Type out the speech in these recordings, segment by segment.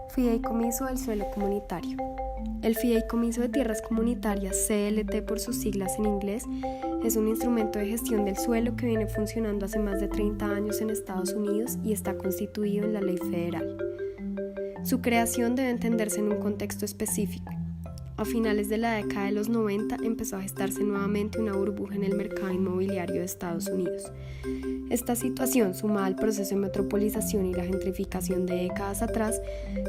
Fideicomiso del suelo comunitario. El Fideicomiso de Tierras Comunitarias, CLT por sus siglas en inglés, es un instrumento de gestión del suelo que viene funcionando hace más de 30 años en Estados Unidos y está constituido en la ley federal. Su creación debe entenderse en un contexto específico. A finales de la década de los 90 empezó a gestarse nuevamente una burbuja en el mercado inmobiliario de Estados Unidos. Esta situación, sumada al proceso de metropolización y la gentrificación de décadas atrás,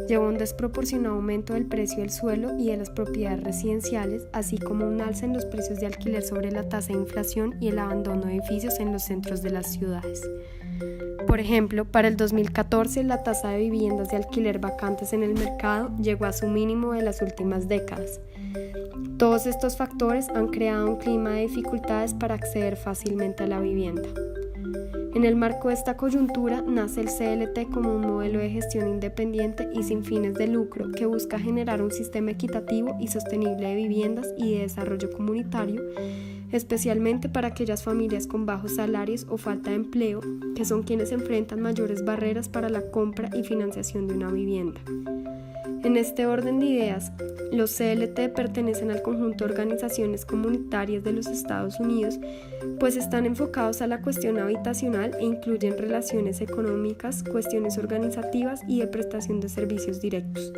llevó a un desproporcionado aumento del precio del suelo y de las propiedades residenciales, así como un alza en los precios de alquiler sobre la tasa de inflación y el abandono de edificios en los centros de las ciudades. Por ejemplo, para el 2014 la tasa de viviendas de alquiler vacantes en el mercado llegó a su mínimo de las últimas décadas. Todos estos factores han creado un clima de dificultades para acceder fácilmente a la vivienda. En el marco de esta coyuntura nace el CLT como un modelo de gestión independiente y sin fines de lucro que busca generar un sistema equitativo y sostenible de viviendas y de desarrollo comunitario, especialmente para aquellas familias con bajos salarios o falta de empleo, que son quienes enfrentan mayores barreras para la compra y financiación de una vivienda. En este orden de ideas, los CLT pertenecen al conjunto de organizaciones comunitarias de los Estados Unidos, pues están enfocados a la cuestión habitacional e incluyen relaciones económicas, cuestiones organizativas y de prestación de servicios directos.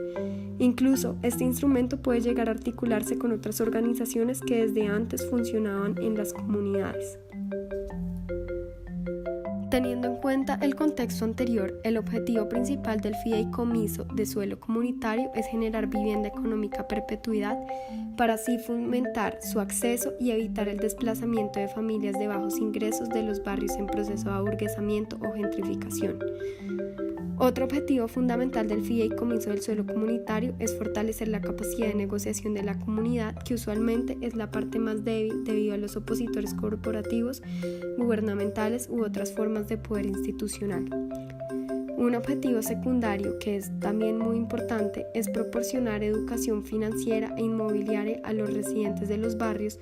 Incluso, este instrumento puede llegar a articularse con otras organizaciones que desde antes funcionaban en las comunidades. Teniendo en cuenta el contexto anterior, el objetivo principal del Fideicomiso de Suelo Comunitario es generar vivienda económica a perpetuidad para así fomentar su acceso y evitar el desplazamiento de familias de bajos ingresos de los barrios en proceso de aburguesamiento o gentrificación. Otro objetivo fundamental del Fideicomiso del Suelo Comunitario es fortalecer la capacidad de negociación de la comunidad, que usualmente es la parte más débil debido a los opositores corporativos, gubernamentales u otras formas de poder institucional. Un objetivo secundario, que es también muy importante, es proporcionar educación financiera e inmobiliaria a los residentes de los barrios,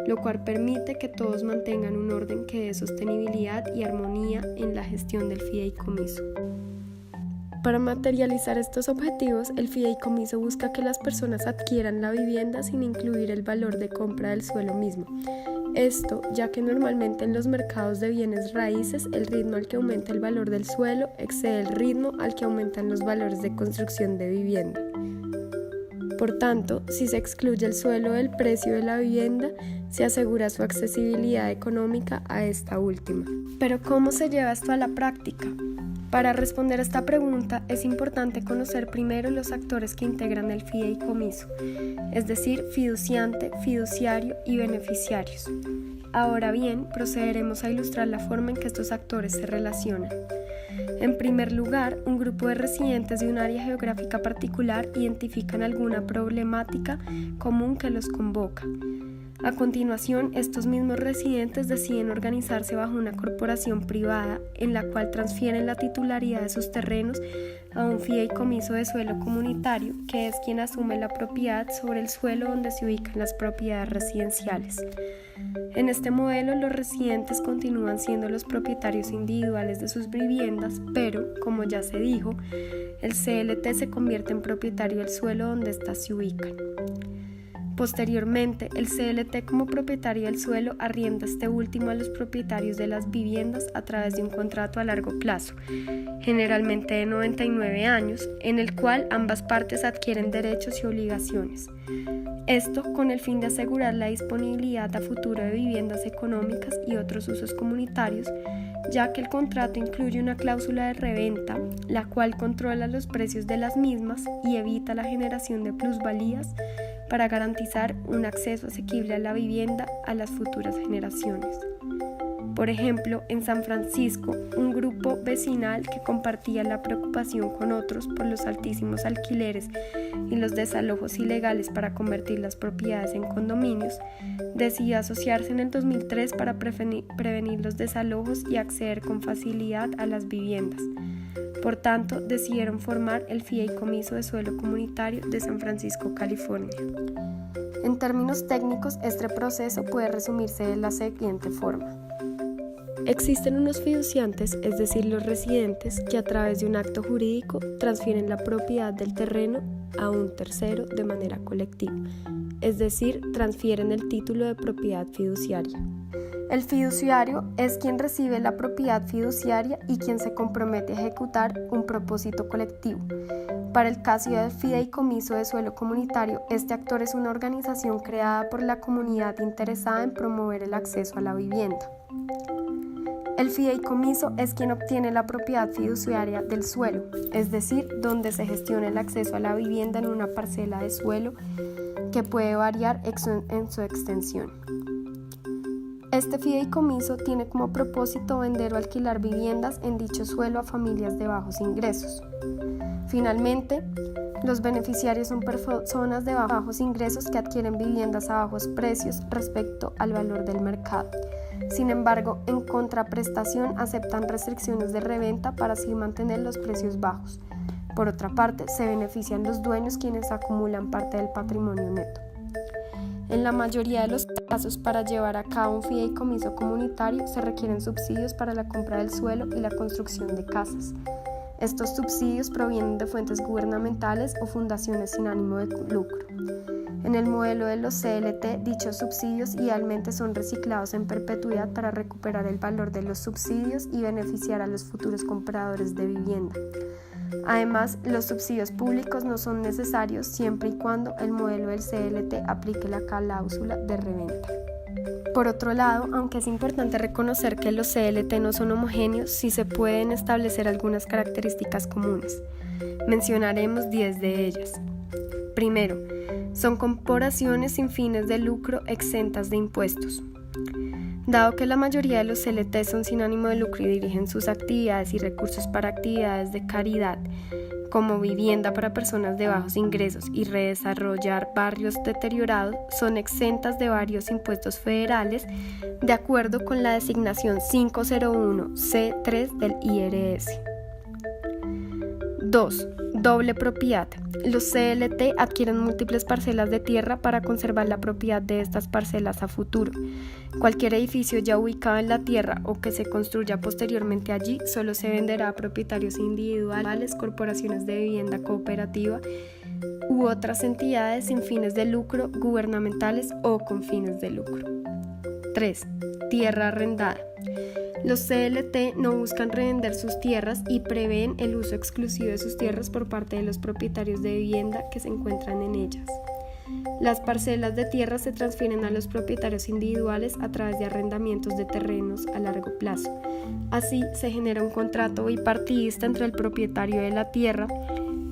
lo cual permite que todos mantengan un orden que dé sostenibilidad y armonía en la gestión del fideicomiso. Para materializar estos objetivos, el fideicomiso busca que las personas adquieran la vivienda sin incluir el valor de compra del suelo mismo. Esto, ya que normalmente en los mercados de bienes raíces el ritmo al que aumenta el valor del suelo excede el ritmo al que aumentan los valores de construcción de vivienda. Por tanto, si se excluye el suelo del precio de la vivienda, se asegura su accesibilidad económica a esta última. Pero ¿cómo se lleva esto a la práctica? Para responder a esta pregunta es importante conocer primero los actores que integran el fideicomiso, es decir, fiduciante, fiduciario y beneficiarios. Ahora bien, procederemos a ilustrar la forma en que estos actores se relacionan. En primer lugar, un grupo de residentes de un área geográfica particular identifican alguna problemática común que los convoca. A continuación, estos mismos residentes deciden organizarse bajo una corporación privada en la cual transfieren la titularidad de sus terrenos a un fideicomiso de suelo comunitario, que es quien asume la propiedad sobre el suelo donde se ubican las propiedades residenciales. En este modelo, los residentes continúan siendo los propietarios individuales de sus viviendas, pero, como ya se dijo, el CLT se convierte en propietario del suelo donde éstas se ubican. Posteriormente, el CLT como propietario del suelo arrienda este último a los propietarios de las viviendas a través de un contrato a largo plazo, generalmente de 99 años, en el cual ambas partes adquieren derechos y obligaciones. Esto con el fin de asegurar la disponibilidad a futuro de viviendas económicas y otros usos comunitarios, ya que el contrato incluye una cláusula de reventa, la cual controla los precios de las mismas y evita la generación de plusvalías para garantizar un acceso asequible a la vivienda a las futuras generaciones. Por ejemplo, en San Francisco, un grupo vecinal que compartía la preocupación con otros por los altísimos alquileres y los desalojos ilegales para convertir las propiedades en condominios, decidió asociarse en el 2003 para prevenir los desalojos y acceder con facilidad a las viviendas. Por tanto, decidieron formar el Fideicomiso de Suelo Comunitario de San Francisco, California. En términos técnicos, este proceso puede resumirse de la siguiente forma. Existen unos fiduciantes, es decir, los residentes, que a través de un acto jurídico transfieren la propiedad del terreno a un tercero de manera colectiva, es decir, transfieren el título de propiedad fiduciaria. El fiduciario es quien recibe la propiedad fiduciaria y quien se compromete a ejecutar un propósito colectivo. Para el caso del fideicomiso de suelo comunitario, este actor es una organización creada por la comunidad interesada en promover el acceso a la vivienda. El fideicomiso es quien obtiene la propiedad fiduciaria del suelo, es decir, donde se gestiona el acceso a la vivienda en una parcela de suelo que puede variar en su extensión. Este fideicomiso tiene como propósito vender o alquilar viviendas en dicho suelo a familias de bajos ingresos. Finalmente, los beneficiarios son personas de bajos ingresos que adquieren viviendas a bajos precios respecto al valor del mercado. Sin embargo, en contraprestación aceptan restricciones de reventa para así mantener los precios bajos. Por otra parte, se benefician los dueños quienes acumulan parte del patrimonio neto. En la mayoría de los casos, para llevar a cabo un fideicomiso comunitario se requieren subsidios para la compra del suelo y la construcción de casas. Estos subsidios provienen de fuentes gubernamentales o fundaciones sin ánimo de lucro. En el modelo de los CLT, dichos subsidios idealmente son reciclados en perpetuidad para recuperar el valor de los subsidios y beneficiar a los futuros compradores de vivienda. Además, los subsidios públicos no son necesarios siempre y cuando el modelo del CLT aplique la cláusula de reventa. Por otro lado, aunque es importante reconocer que los CLT no son homogéneos, sí se pueden establecer algunas características comunes. Mencionaremos 10 de ellas. Primero, son corporaciones sin fines de lucro exentas de impuestos. Dado que la mayoría de los CLT son sin ánimo de lucro y dirigen sus actividades y recursos para actividades de caridad, como vivienda para personas de bajos ingresos y redesarrollar barrios deteriorados, son exentas de varios impuestos federales de acuerdo con la designación 501C3 del IRS. 2. Doble propiedad. Los CLT adquieren múltiples parcelas de tierra para conservar la propiedad de estas parcelas a futuro. Cualquier edificio ya ubicado en la tierra o que se construya posteriormente allí solo se venderá a propietarios individuales, corporaciones de vivienda cooperativa u otras entidades sin fines de lucro, gubernamentales o con fines de lucro. 3. Tierra arrendada. Los CLT no buscan revender sus tierras y prevén el uso exclusivo de sus tierras por parte de los propietarios de vivienda que se encuentran en ellas. Las parcelas de tierra se transfieren a los propietarios individuales a través de arrendamientos de terrenos a largo plazo. Así se genera un contrato bipartidista entre el propietario de la tierra,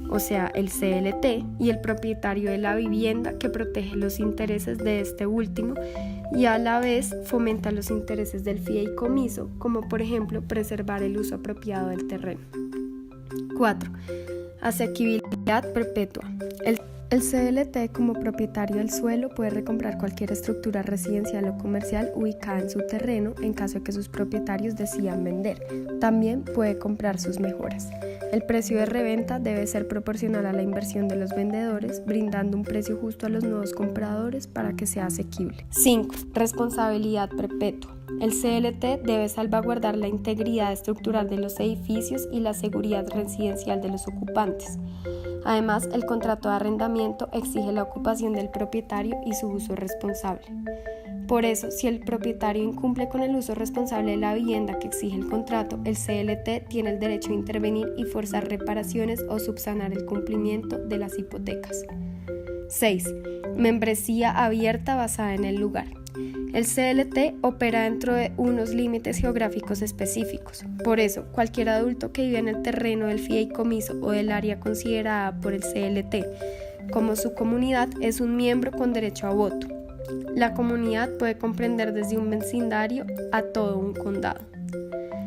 o sea, el CLT, y el propietario de la vivienda que protege los intereses de este último y a la vez fomenta los intereses del fideicomiso, como por ejemplo preservar el uso apropiado del terreno. 4. Asequibilidad perpetua. El CLT como propietario del suelo puede recomprar cualquier estructura residencial o comercial ubicada en su terreno en caso de que sus propietarios decidan vender. También puede comprar sus mejoras. El precio de reventa debe ser proporcional a la inversión de los vendedores, brindando un precio justo a los nuevos compradores para que sea asequible. 5. Responsabilidad perpetua. El CLT debe salvaguardar la integridad estructural de los edificios y la seguridad residencial de los ocupantes. Además, el contrato de arrendamiento exige la ocupación del propietario y su uso responsable. Por eso, si el propietario incumple con el uso responsable de la vivienda que exige el contrato, el CLT tiene el derecho a intervenir y forzar reparaciones o subsanar el cumplimiento de las hipotecas. 6. Membresía abierta basada en el lugar. El CLT opera dentro de unos límites geográficos específicos. Por eso, cualquier adulto que vive en el terreno del fideicomiso o del área considerada por el CLT como su comunidad es un miembro con derecho a voto. La comunidad puede comprender desde un vecindario a todo un condado.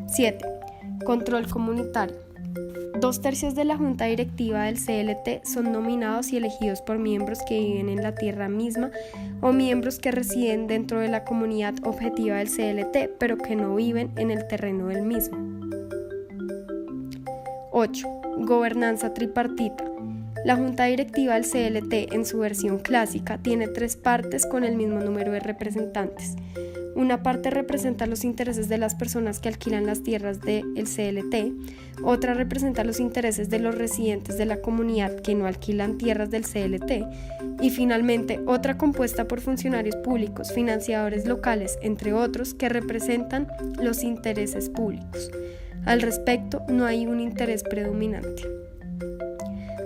7. Control comunitario. 2/3 de la junta directiva del CLT son nominados y elegidos por miembros que viven en la tierra misma o miembros que residen dentro de la comunidad objetiva del CLT, pero que no viven en el terreno del mismo. 8. Gobernanza tripartita. La junta directiva del CLT, en su versión clásica, tiene 3 partes con el mismo número de representantes. Una parte representa los intereses de las personas que alquilan las tierras del CLT, otra representa los intereses de los residentes de la comunidad que no alquilan tierras del CLT y finalmente otra compuesta por funcionarios públicos, financiadores locales, entre otros, que representan los intereses públicos. Al respecto, no hay un interés predominante.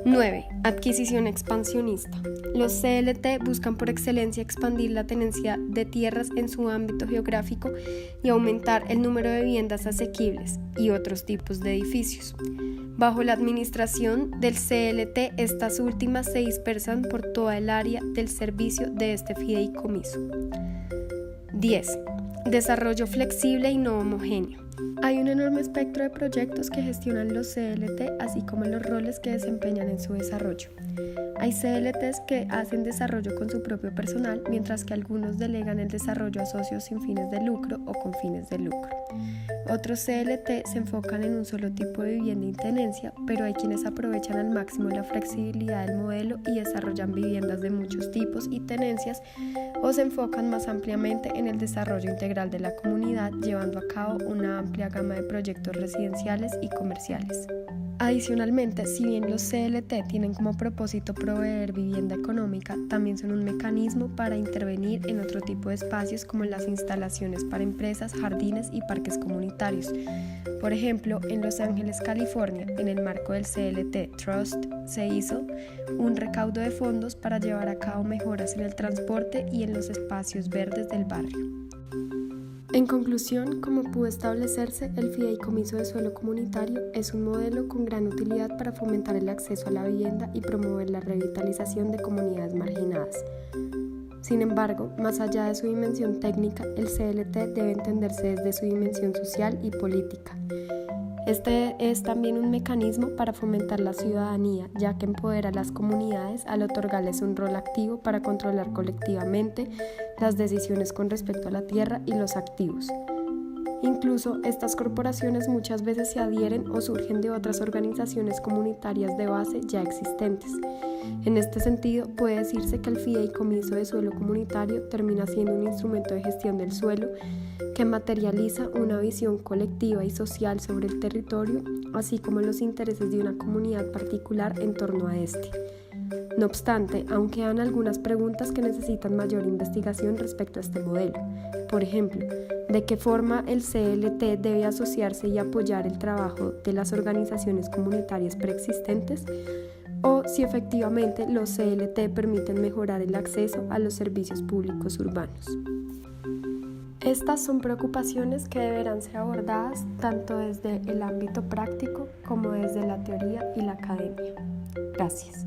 9. Adquisición expansionista. Los CLT buscan por excelencia expandir la tenencia de tierras en su ámbito geográfico y aumentar el número de viviendas asequibles y otros tipos de edificios. Bajo la administración del CLT, estas últimas se dispersan por toda el área del servicio de este fideicomiso. 10. Desarrollo flexible y no homogéneo. Hay un enorme espectro de proyectos que gestionan los CLT, así como los roles que desempeñan en su desarrollo. Hay CLTs que hacen desarrollo con su propio personal, mientras que algunos delegan el desarrollo a socios sin fines de lucro o con fines de lucro. Otros CLT se enfocan en un solo tipo de vivienda y tenencia, pero hay quienes aprovechan al máximo la flexibilidad del modelo y desarrollan viviendas de muchos tipos y tenencias, o se enfocan más ampliamente en el desarrollo integral de la comunidad, llevando a cabo una amplia gama de proyectos residenciales y comerciales. Adicionalmente, si bien los CLT tienen como propósito proveer vivienda económica, también son un mecanismo para intervenir en otro tipo de espacios como las instalaciones para empresas, jardines y parques comunitarios. Por ejemplo, en Los Ángeles, California, en el marco del CLT Trust, se hizo un recaudo de fondos para llevar a cabo mejoras en el transporte y en los espacios verdes del barrio. En conclusión, como pudo establecerse, el fideicomiso de suelo comunitario es un modelo con gran utilidad para fomentar el acceso a la vivienda y promover la revitalización de comunidades marginadas. Sin embargo, más allá de su dimensión técnica, el CLT debe entenderse desde su dimensión social y política. Este es también un mecanismo para fomentar la ciudadanía, ya que empodera a las comunidades al otorgarles un rol activo para controlar colectivamente las decisiones con respecto a la tierra y los activos. Incluso estas corporaciones muchas veces se adhieren o surgen de otras organizaciones comunitarias de base ya existentes. En este sentido, puede decirse que el fideicomiso de suelo comunitario termina siendo un instrumento de gestión del suelo que materializa una visión colectiva y social sobre el territorio, así como los intereses de una comunidad particular en torno a este. No obstante, aún quedan algunas preguntas que necesitan mayor investigación respecto a este modelo. Por ejemplo, ¿de qué forma el CLT debe asociarse y apoyar el trabajo de las organizaciones comunitarias preexistentes? O si efectivamente los CLT permiten mejorar el acceso a los servicios públicos urbanos. Estas son preocupaciones que deberán ser abordadas tanto desde el ámbito práctico como desde la teoría y la academia. Gracias.